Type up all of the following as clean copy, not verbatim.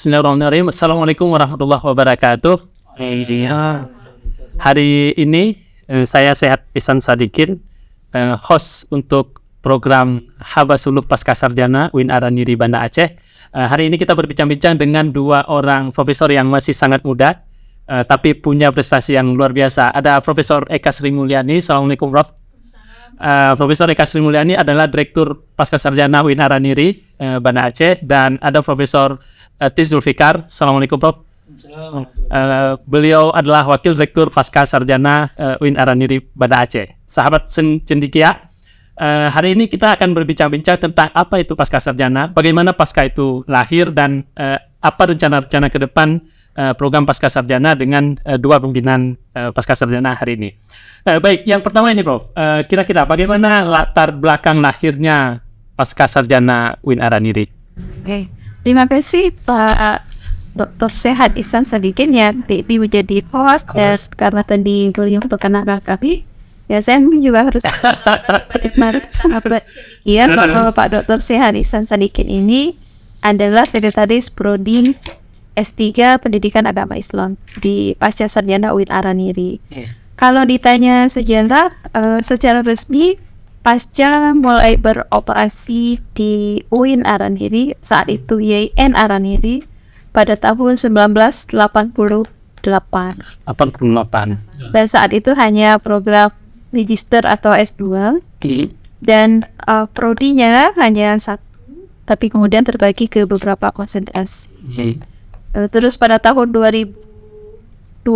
Bismillahirrahmanirrahim. Assalamualaikum warahmatullahi wabarakatuh. Hari ini saya Sehat Ihsan Sadikin, host untuk program Habasuluk Pasca Sarjana UIN Araniri Banda Aceh. Hari ini kita berbincang-bincang dengan dua orang profesor yang masih sangat muda, tapi punya prestasi yang luar biasa. Ada Profesor Eka Sri Mulyani. Assalamualaikum, Prof. Profesor Eka Sri Mulyani adalah Direktur Pasca Sarjana UIN Araniri Banda Aceh, dan ada Profesor Tis Zulfikar. Assalamualaikum, Prof. Beliau adalah Wakil Direktur Pasca Sarjana UIN Araniri Banda Aceh. Sahabat cendikia, hari ini kita akan berbincang-bincang tentang apa itu Pasca Sarjana, bagaimana Pasca itu lahir, dan apa rencana-rencana ke depan program Pasca Sarjana dengan dua pimpinan Pasca Sarjana hari ini. Baik, yang pertama ini, Prof. Kira-kira bagaimana latar belakang lahirnya Pasca Sarjana UIN Araniri? Oke, terima kasih Pak Dr. Sehat Ihsan Sadikin yang menjadi host, dan karena tadi beliau perkenalkan kami, ya saya juga harus bahwa Pak Dr. Sehat Ihsan Sadikin ini adalah Sekretaris Prodi S3 Pendidikan Agama Islam di Pasca Sarjana UIN Araniri. Kalau ditanya sejarah, secara resmi Pasca mulai beroperasi di UIN Araniri, saat itu YIN Araniri, pada tahun 1988. Dan saat itu hanya program Magister atau S2, dan prodinya hanya satu, tapi kemudian terbagi ke beberapa konsentrasi. Terus pada tahun 2002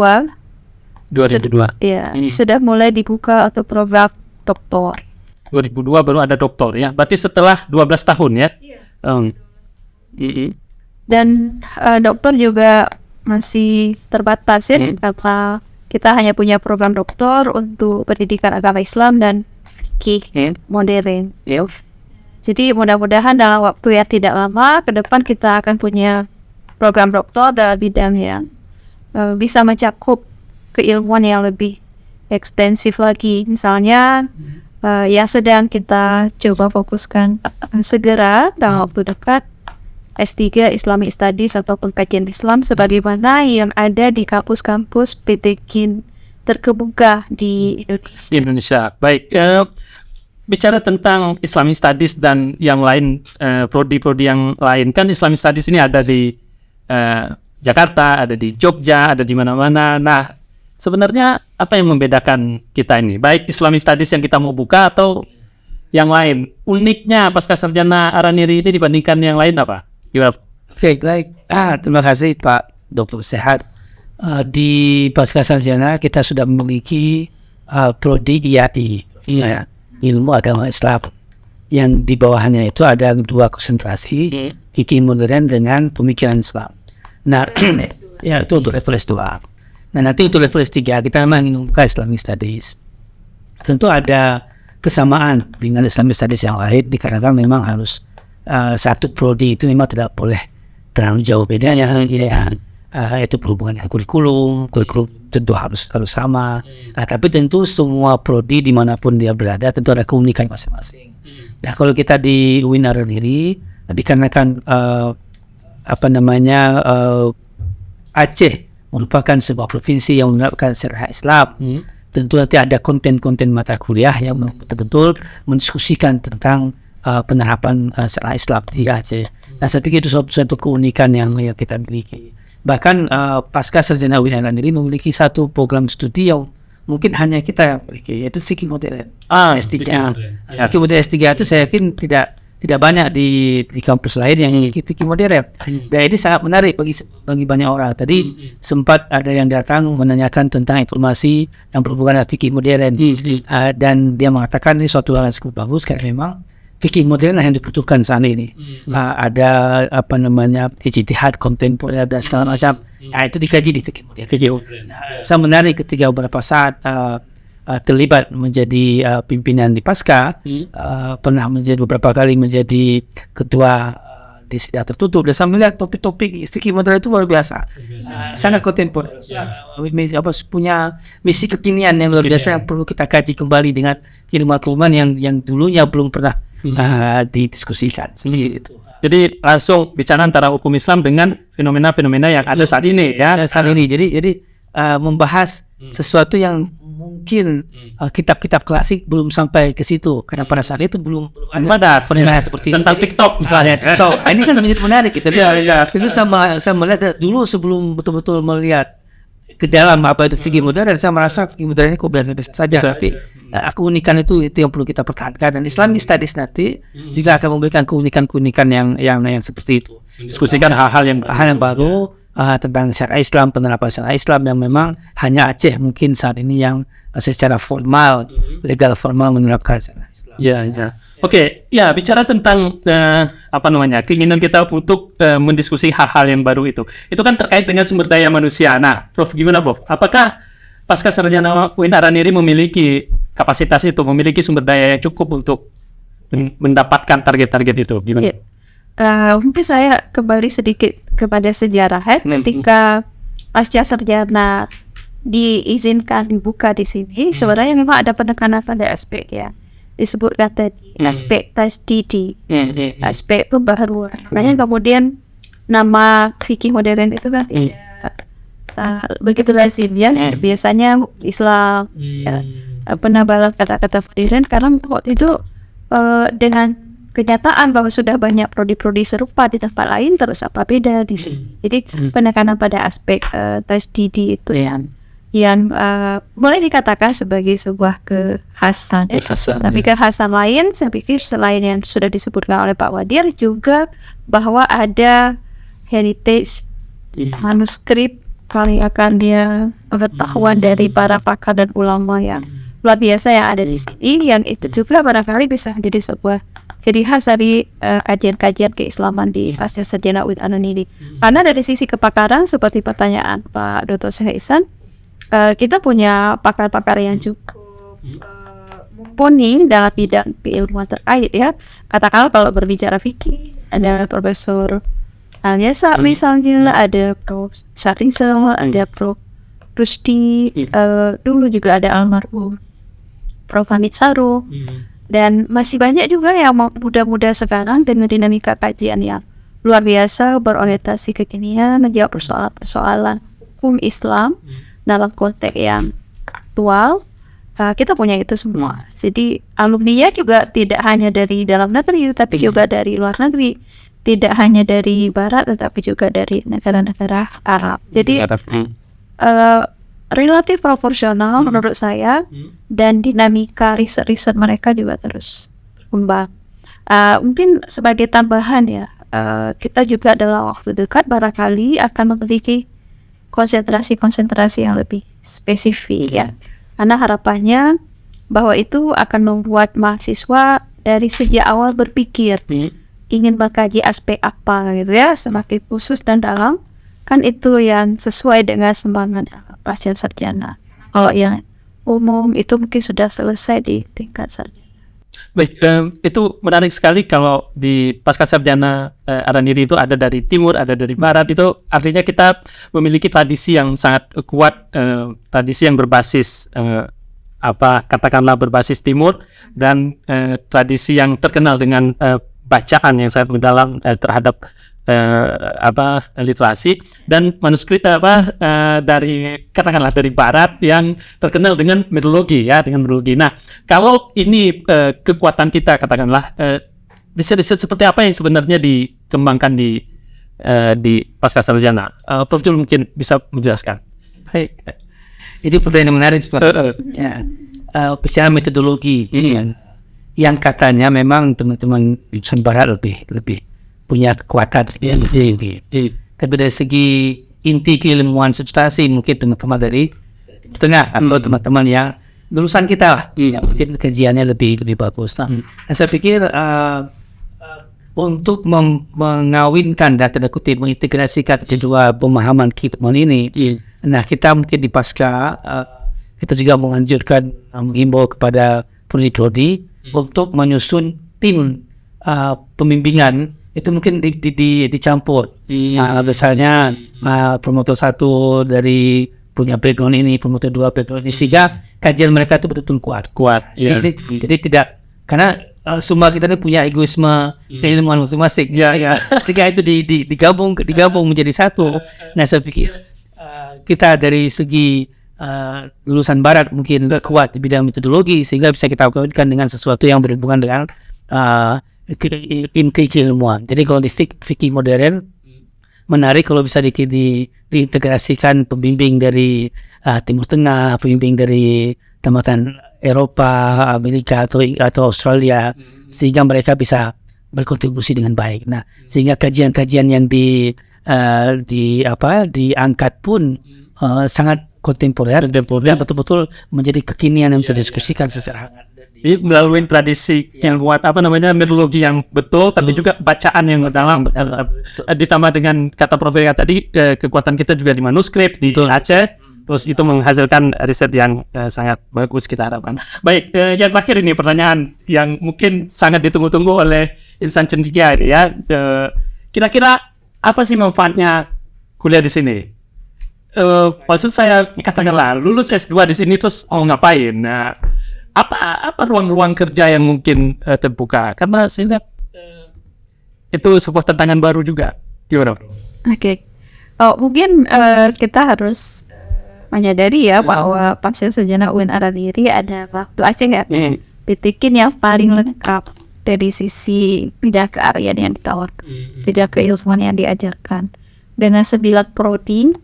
ya, sudah mulai dibuka untuk program doktor. 2002 baru ada doktor ya, berarti setelah 12 tahun ya. Dan doktor juga masih terbatas ya, karena kita hanya punya program doktor untuk pendidikan agama Islam dan fikih modern. Jadi mudah-mudahan dalam waktu yang tidak lama ke depan kita akan punya program doktor dalam bidang yang bisa mencakup keilmuan yang lebih ekstensif lagi. Misalnya yang sedang kita coba fokuskan segera dalam waktu dekat, S3 Islamic Studies atau pengkajian Islam sebagaimana yang ada di kampus-kampus PT KIN terkemuka di Indonesia. Baik, bicara tentang Islamic Studies dan yang lain, prodi-prodi yang lain, kan Islamic Studies ini ada di Jakarta, ada di Jogja, ada di mana-mana. Nah, sebenarnya apa yang membedakan kita ini? Baik Islamic Studies yang kita mau buka atau yang lain? Uniknya Pasca Sarjana Araniri ini dibandingkan yang lain apa? Baik. Terima kasih Pak Dr. Sehat. Di Pasca Sarjana kita sudah memiliki prodi IAI, Ilmu Agama Islam. Yang di bawahnya itu ada dua konsentrasi, fikih modern dengan pemikiran Islam. Nah, ya itu untuk level S2. Nah, nanti untuk level S3 kita memang ingin membuka Islamic Studies. Tentu ada kesamaan dengan Islamic Studies yang lain, dikarenakan memang harus satu prodi itu memang tidak boleh terlalu jauh bedanya. Itu berhubungan dengan kurikulum tentu harus sama. Nah, tapi tentu semua prodi dimanapun dia berada tentu ada keunikan masing-masing. Nah, kalau kita di UIN Araniri, dikarenakan Aceh merupakan sebuah provinsi yang menerapkan syariat Islam, tentu nanti ada konten-konten mata kuliah yang betul-betul mendiskusikan tentang penerapan syariat Islam di Aceh. Nah, saya pikir itu suatu keunikan yang kita miliki. Bahkan Pasca Sarjana UIN Araniri memiliki satu program studi yang mungkin hanya kita yang memiliki, yaitu fikih modern S3. Fikih modern S3 itu saya yakin tidak banyak di kampus lain yang memiliki fikih modern. Dan ini sangat menarik bagi banyak orang. Tadi sempat ada yang datang menanyakan tentang informasi yang berhubungan dengan fikih modern, dan dia mengatakan ini suatu hal yang cukup bagus karena memang fikih modern yang dibutuhkan saat ini. Ada ijtihad kontemporer dan segala macam. Itu dikaji di fikih modern. Saya menarik ketika beberapa saat terlibat menjadi pimpinan di Pasca, pernah beberapa kali menjadi ketua di sidang tertutup, dan saya melihat topik-topik fikih modern itu luar biasa, sangat kontemporer, punya misi kekinian yang luar biasa yang perlu kita kaji kembali dengan ilmuwan yang dulunya belum pernah didiskusikan sendiri itu. Jadi langsung bicara antara hukum Islam dengan fenomena-fenomena yang ada saat ini ya. Saat ini jadi membahas sesuatu yang mungkin kitab-kitab klasik belum sampai ke situ karena pada saat itu belum ada fenomena seperti tentang itu. TikTok misalnya. TikTok. Ini kan menjadi menarik gitu. Iya. Itu saya melihat dulu sebelum betul-betul melihat ke dalam apa itu fikih modern, saya merasa fikih modern ini kok biasa-biasa saja. Tapi keunikan itu yang perlu kita pertahankan, dan Islamic Studies nanti juga akan memberikan keunikan-keunikan yang seperti itu. Diskusikan hal-hal yang baru tentang syariat Islam, penerapan syariat Islam yang memang hanya Aceh mungkin saat ini yang secara formal, legal formal menerapkan syariat Islam. Ya. Oke, ya bicara tentang keinginan kita untuk mendiskusi hal-hal yang baru itu kan terkait dengan sumber daya manusia. Nah, Prof, gimana Prof? Apakah pasca sarjana UIN Araniri memiliki kapasitas itu, memiliki sumber daya yang cukup untuk mendapatkan target-target itu? Gimana? Ya. Mungkin saya kembali sedikit kepada sejarah. Ketika pasca sarjana diizinkan dibuka di sini, sebenarnya memang ada penekanan pada aspek ya. Disebutkan tadi aspek tasdidi, aspek pembaharuan. Makanya kemudian nama fikih modern itu kan tidak begitu lazim ya. Biasanya Islam penabalan kata-kata modern, karena waktu itu dengan kenyataan bahwa sudah banyak prodi-prodi serupa di tempat lain, terus apa beda di sini. Jadi penekanan pada aspek tasdidi itu yang boleh dikatakan sebagai sebuah kekhasan. Tapi kekhasan lain, saya pikir selain yang sudah disebutkan oleh Pak Wadir, juga bahwa ada heritage manuskrip karya-karya pengetahuan dari para pakar dan ulama yang luar biasa yang ada di sini, yang itu juga barangkali bisa menjadi sebuah ciri khas dari kajian-kajian keislaman di pasca sarjana UIN Araniri. Karena dari sisi kepakaran, seperti pertanyaan Pak Dr. Syekh Ihsan, kita punya pakar-pakar yang cukup mumpuni dalam bidang keilmuan terkait ya. Katakanlah kalau berbicara fikih, ada Profesor Al-Yasa misalnya, ada Prof. Sarinsel, ada Prof. Rusdi, dulu juga ada almarhum Prof. Hamid Saru, dan masih banyak juga yang muda-muda sekarang dengan dinamika kajian yang luar biasa, berorientasi kekinian, menjawab persoalan-persoalan hukum Islam dalam konteks yang aktual. Kita punya itu semua. Jadi alumninya juga tidak hanya dari dalam negeri, tapi juga dari luar negeri. Tidak hanya dari Barat, tetapi juga dari negara-negara Arab. Jadi relatif proporsional menurut saya, dan dinamika riset-riset mereka juga terus berkembang. Mungkin sebagai tambahan ya, kita juga dalam waktu dekat barangkali akan memiliki konsentrasi-konsentrasi yang lebih spesifik ya. Karena harapannya bahwa itu akan membuat mahasiswa dari sejak awal berpikir ingin mengkaji aspek apa gitu ya, semakin khusus dan dalam, kan itu yang sesuai dengan semangat pasca sarjana. Kalau yang umum itu mungkin sudah selesai di tingkat sarjana. Baik, itu menarik sekali kalau di pasca sarjana Araniri itu ada dari timur, ada dari barat. Itu artinya kita memiliki tradisi yang sangat kuat, tradisi yang berbasis katakanlah berbasis timur, dan tradisi yang terkenal dengan bacaan yang sangat mendalam terhadap literasi, dan manuskrip dari katakanlah dari barat yang terkenal dengan metodologi ya, dengan metodologi. Nah, kalau ini kekuatan kita katakanlah, riset-riset seperti apa yang sebenarnya dikembangkan di pasca sarjana? Prof Jul mungkin bisa menjelaskan. Baik. Itu pertanyaan menarik sebenarnya. Bicara metodologi yang katanya memang teman-teman jurusan barat lebih punya kekuatan tapi dari segi inti keilmuan substansi mungkin teman-teman dari tengah atau teman-teman yang lulusan kita lah, yang mungkin kajiannya lebih bagus. Nah, saya pikir untuk mengawinkan dan tanda kutip mengintegrasikan kedua pemahaman keilmuan ini, nah kita mungkin di pasca kita juga menganjurkan, menghimbau kepada prodi untuk menyusun tim pembimbingan itu mungkin dicampur. Misalnya promotor 1 dari punya background ini, promotor 2 background ini, sehingga kajian mereka itu betul-betul kuat. Ya. Jadi tidak, karena semua kita ni punya egoisme keilmuan masing-masing. Ketika itu digabung menjadi satu. Nah, saya pikir kita dari segi lulusan barat mungkin kuat di bidang metodologi sehingga bisa kita kaitkan dengan sesuatu yang berhubungan dengan keilmuan. Jadi kalau di fikih modern menarik kalau bisa diintegrasikan pembimbing dari Timur Tengah, pembimbing dari tamatan Eropa, Amerika atau Australia, sehingga mereka bisa berkontribusi dengan baik. Nah, sehingga kajian-kajian yang diangkat pun sangat kontemporer dan betul-betul menjadi kekinian yang bisa didiskusikan secara hangat. Melalui tradisi yang kuat, metodologi yang betul, tapi juga bacaan yang dalam. Ditambah dengan kata Prof tadi, kekuatan kita juga di manuskrip di Aceh, terus itu menghasilkan riset yang sangat bagus kita harapkan. Baik, yang terakhir ini pertanyaan yang mungkin sangat ditunggu-tunggu oleh insan cendekia ini ya. Kira-kira apa sih manfaatnya kuliah di sini? Maksud saya katakanlah lulus S2 di sini terus ngapain? Nah, apa ruang-ruang kerja yang mungkin terbuka? Karena saya lihat itu sebuah tantangan baru juga. Gimana? Oke. Mungkin kita harus menyadari ya bahwa pasca sarjana UIN Araniri ada waktu Aceh nggak bitikin yang paling lengkap dari sisi bidang keahlian yang ditawarkan, bidang keilmuan yang diajarkan dengan 9 prodi.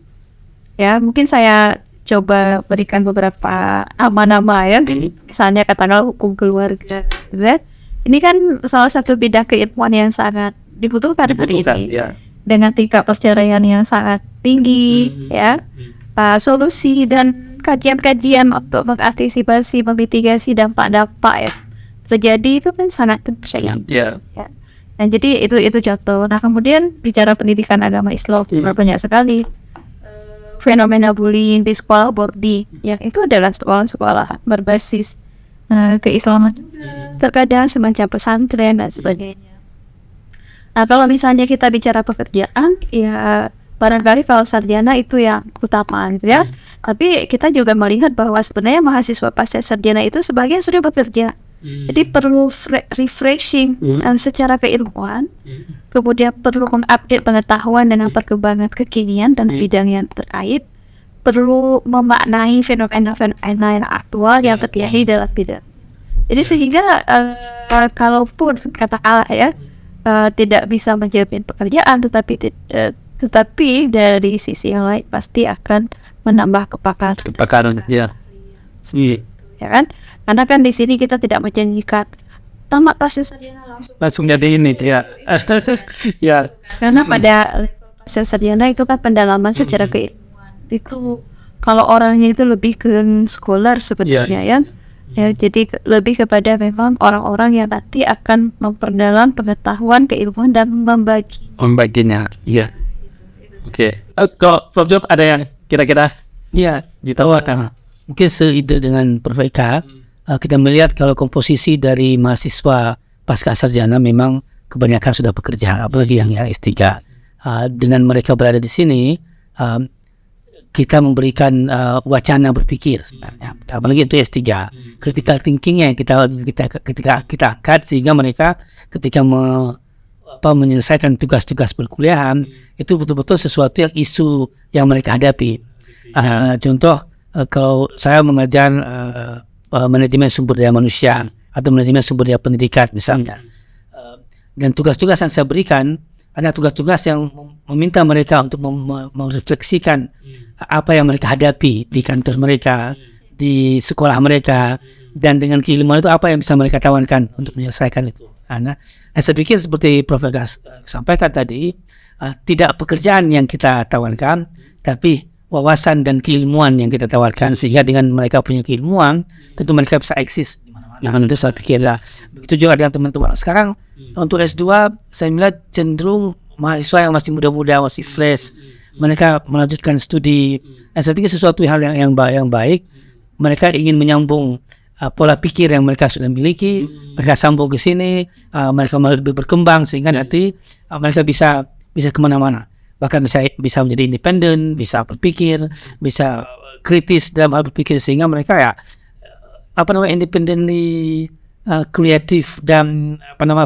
Ya, mungkin saya coba berikan beberapa nama-nama ya. Misalnya katakanlah hukum keluarga. Ini kan salah satu bidang keilmuan yang sangat dibutuhkan hari ini. Ya. Dengan tingkat perceraian yang sangat tinggi, ya. Solusi dan kajian-kajian untuk mengantisipasi, memitigasi dampak-dampak ya terjadi itu kan sangat terpercaya. Ya. Dan jadi itu contoh. Nah, kemudian bicara pendidikan agama Islam banyak sekali fenomena bullying di sekolah boarding yang itu adalah sekolah-sekolah berbasis keislaman terkadang semacam pesantren dan sebagainya. Nah, kalau misalnya kita bicara pekerjaan ya barangkali kalau sarjana itu yang utama gitu ya. Tapi kita juga melihat bahwa sebenarnya mahasiswa pasca sarjana itu sebagian sudah bekerja. Jadi perlu refreshing secara keilmuan, kemudian perlu mengupdate pengetahuan dengan perkembangan kekinian dan bidang yang terkait, perlu memaknai fenomena-fenomena yang aktual yang terjadi dalam bidang. Jadi sehingga kalaupun katakanlah ya tidak bisa menjamin pekerjaan, tetapi dari sisi yang lain pasti akan menambah kepakaran. Ya. Ya kan? Karena kan di sini kita tidak menjanjikan tamat pasca sarjana langsung jadi ini ya. Ya. Karena pada pasca sarjana itu kan pendalaman secara keilmuan. Itu kalau orangnya itu lebih ke scholar sebenarnya ya. Ya, jadi lebih kepada memang orang-orang yang nanti akan memperdalam pengetahuan, keilmuan dan membaginya. Iya. Oke. Kalau Prof Job ada yang kira-kira ditawarkan? Mungkin seide dengan Prof Eka, kita melihat kalau komposisi dari mahasiswa pasca sarjana memang kebanyakan sudah bekerja, apalagi yang S3. Dengan mereka berada di sini, kita memberikan wacana berpikir sebenarnya, apalagi itu S3. Critical thinking yang kita angkat sehingga mereka ketika menyelesaikan tugas-tugas perkuliahan itu betul-betul sesuatu yang isu yang mereka hadapi. Contoh, kalau saya mengajar manajemen sumber daya manusia atau manajemen sumber daya pendidikan misalnya, dan tugas-tugas yang saya berikan ada tugas-tugas yang meminta mereka untuk merefleksikan apa yang mereka hadapi di kantor mereka, di sekolah mereka, dan dengan keilmuan itu apa yang bisa mereka tawarkan untuk menyelesaikan itu. Nah, saya pikir seperti Prof. sampaikan tadi, tidak pekerjaan yang kita tawarkan, tapi wawasan dan keilmuan yang kita tawarkan, sehingga dengan mereka punya keilmuan tentu mereka bisa eksis di mana-mana. Nah, itu saya pikir lah. Begitu juga dengan teman-teman sekarang untuk S2, saya melihat cenderung mahasiswa yang masih muda-muda, masih fresh, mereka melanjutkan studi. Nah, saya pikir sesuatu hal yang baik. Mereka ingin menyambung pola pikir yang mereka sudah miliki, mereka sambung ke sini, mereka lebih berkembang sehingga nanti mereka bisa kemana-mana. Bahkan bisa menjadi independen, bisa berpikir, bisa kritis dalam hal berpikir, sehingga mereka independently kreatif dan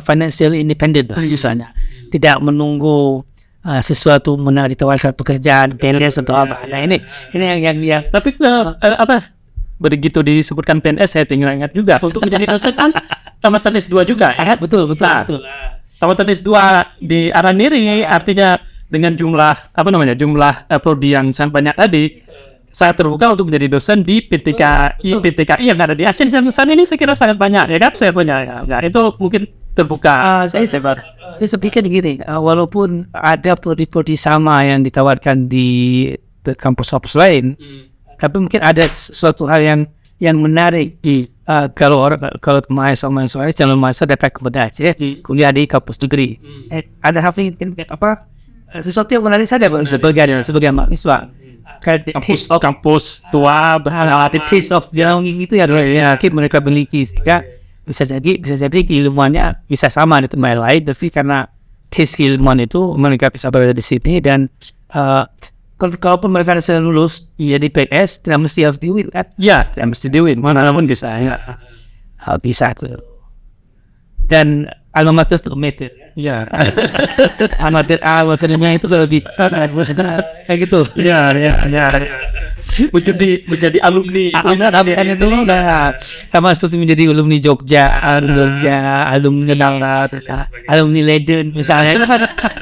financial independent lah, misalnya tidak menunggu sesuatu ditawarkan pekerjaan PNS atau apa. Nah ini yang Tapi begitu disebutkan PNS, saya tinggal ingat juga untuk menjadi dosen kan tamatan S2 juga ya. betul. Tamatan S2 di Araniri artinya dengan jumlah prodi yang sangat banyak tadi, saya terbuka untuk menjadi dosen di PTKI yang ada di Aceh. Saat ini saya kira sangat banyak ya kan, saya punya ya, itu mungkin terbuka. Saya pikir gini, walaupun ada prodi-prodi sama yang ditawarkan di kampus-kampus lain, tapi mungkin ada sesuatu hal yang menarik. Kalau mahasiswa calon mahasiswa datang ke Aceh kuliah di kampus negeri, ada hal sesuatu yang menarik saja sebagai mahasiswa. Kampus tua The taste of belonging itu ya mereka miliki, sehingga bisa jadi keilmuannya bisa sama di tempat lain, tapi karena taste keilmuan itu mereka bisa berada di sini. Dan kalaupun mereka sudah lulus jadi PNS, tidak mesti harus di-win kan? Ya, tidak mesti di-win, mana pun bisa ya. Bisa tuh. Dan alma mater tuh meter. Ya. Amaternya itu lebih kayak gitu. Ya. Menjadi alumni. Itu sama seperti menjadi alumni Jogja, alumni Darat, alumni Leiden misalnya.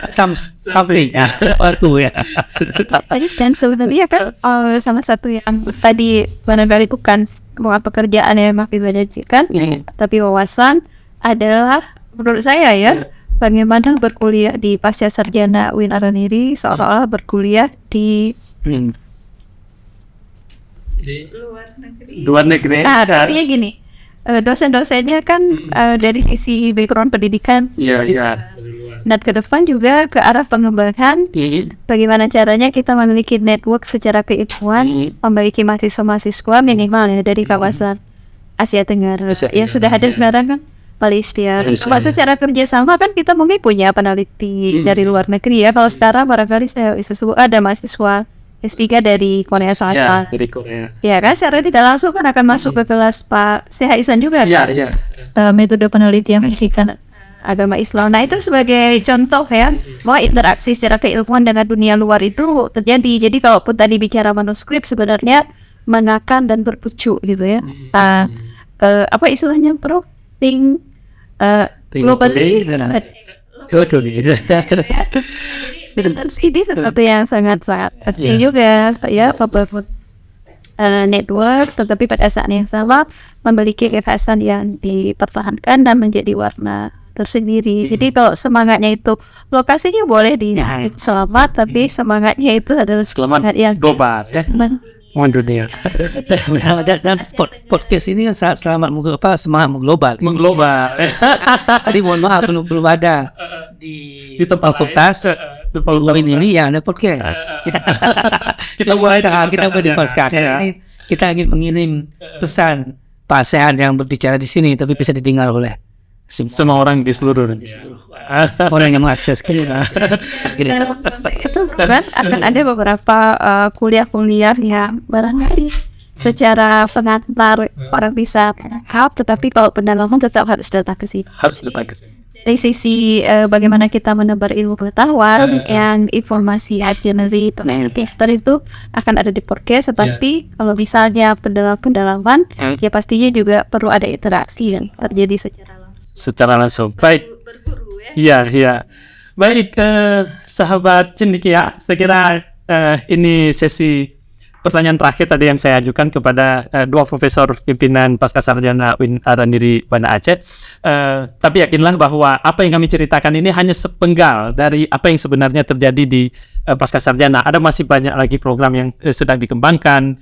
Something sesuatu ya. Dan sebenarnya kan salah satu yang tadi barangkali bukan pekerjaan yang makin menjanjikan, tapi wawasan adalah menurut saya ya, bagaimana berkuliah di pasca sarjana UIN Araniri seolah-olah berkuliah di luar negeri. Nah, artinya gini, dosen-dosennya kan dari sisi background pendidikan, dan ke depan juga ke arah pengembangan bagaimana caranya kita memiliki network secara keilmuan, memiliki mahasiswa-mahasiswa minimal ya dari kawasan Asia Tenggara yang sudah ada sekarang kan. Malaysia. Cuma secara kerjasama kan kita mungkin punya peneliti dari luar negeri ya. Kalau sekarang barangkali saya bisa sebut ada mahasiswa S3 dari Korea Selatan. Dari Korea. Ya kan, secara tidak langsung kan akan masuk ke kelas Pak Syekh Ihsan juga kan. Metode penelitian pendidikan agama Islam. Nah itu sebagai contoh ya, bahwa interaksi secara keilmuan dengan dunia luar itu terjadi. Jadi kalaupun tadi bicara manuskrip sebenarnya mengakan dan berpucuk gitu ya. Apa istilahnya Prof? Globally ini sesuatu yang sangat penting juga ya, membangun network, tetapi pada saat yang sama memiliki kekhasan yang dipertahankan dan menjadi warna tersendiri. Jadi kalau semangatnya itu lokasinya boleh di selamat, tapi semangatnya itu adalah semangat yang global ya. Dunia. Dan podcast ini kan selamat semangat mengglobal. Tadi mohon maaf belum ada di tempat fakultas. Ini yang ada podcast. Kita mulai di podcast. Kita ingin mengirim pesan Pak Sehan yang berbicara di sini, tapi bisa didengar oleh semua orang di seluruh orang yang mengakses itu kan akan ada beberapa kuliah-kuliah yang barangkali secara pengantar orang bisa menangkap, tetapi kalau pendalaman tetap harus datang ke sini. Dari sisi bagaimana kita menebar ilmu pengetahuan yang informasi agensi itu akan ada di podcast, tetapi kalau misalnya pendalaman ya pastinya juga perlu ada interaksi yang terjadi secara langsung. Baik. Iya. Baik, sahabat cendekia, saya kira ini sesi pertanyaan terakhir tadi yang saya ajukan kepada dua profesor pimpinan Pascasarjana UIN Araniri Banda Aceh. Tapi yakinlah bahwa apa yang kami ceritakan ini hanya sepenggal dari apa yang sebenarnya terjadi di Pascasarjana. Ada masih banyak lagi program yang sedang dikembangkan,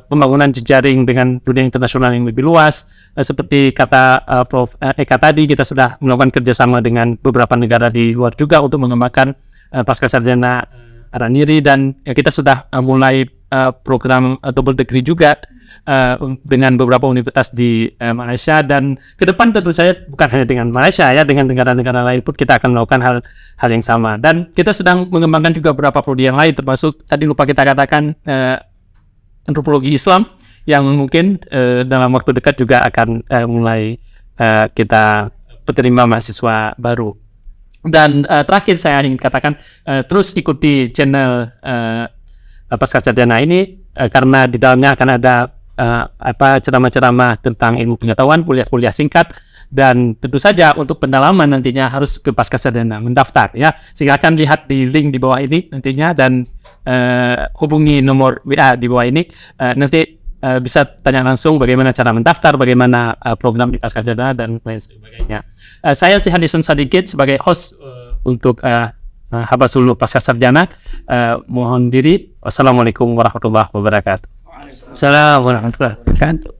pembangunan jejaring dengan dunia internasional yang lebih luas. Seperti kata Prof. Eka tadi, kita sudah melakukan kerjasama dengan beberapa negara di luar juga untuk mengembangkan Pascasarjana Araniri, dan kita sudah mulai program double degree juga dengan beberapa universitas di Malaysia, dan ke depan tentu saja bukan hanya dengan Malaysia ya, dengan negara-negara lain pun kita akan melakukan hal yang sama. Dan kita sedang mengembangkan juga beberapa prodi yang lain, termasuk tadi lupa kita katakan antropologi Islam yang mungkin dalam waktu dekat juga akan mulai kita penerima mahasiswa baru. Dan terakhir saya ingin katakan, terus ikuti channel Pasca Sarjana ini, karena di dalamnya akan ada ceramah-ceramah tentang ilmu pengetahuan, kuliah-kuliah singkat, dan tentu saja untuk pendalaman nantinya harus ke Pasca Sarjana mendaftar ya. Silakan lihat di link di bawah ini nantinya, dan hubungi nomor WA di bawah ini, nanti bisa tanya langsung bagaimana cara mendaftar, bagaimana program di Pasca Sarjana dan lain sebagainya. Saya Syekh Hasan Sadikin sebagai host untuk Habasulu Pasca Sarjana mohon diri. Wassalamualaikum warahmatullahi wabarakatuh. Assalamualaikum warahmatullahi wabarakatuh.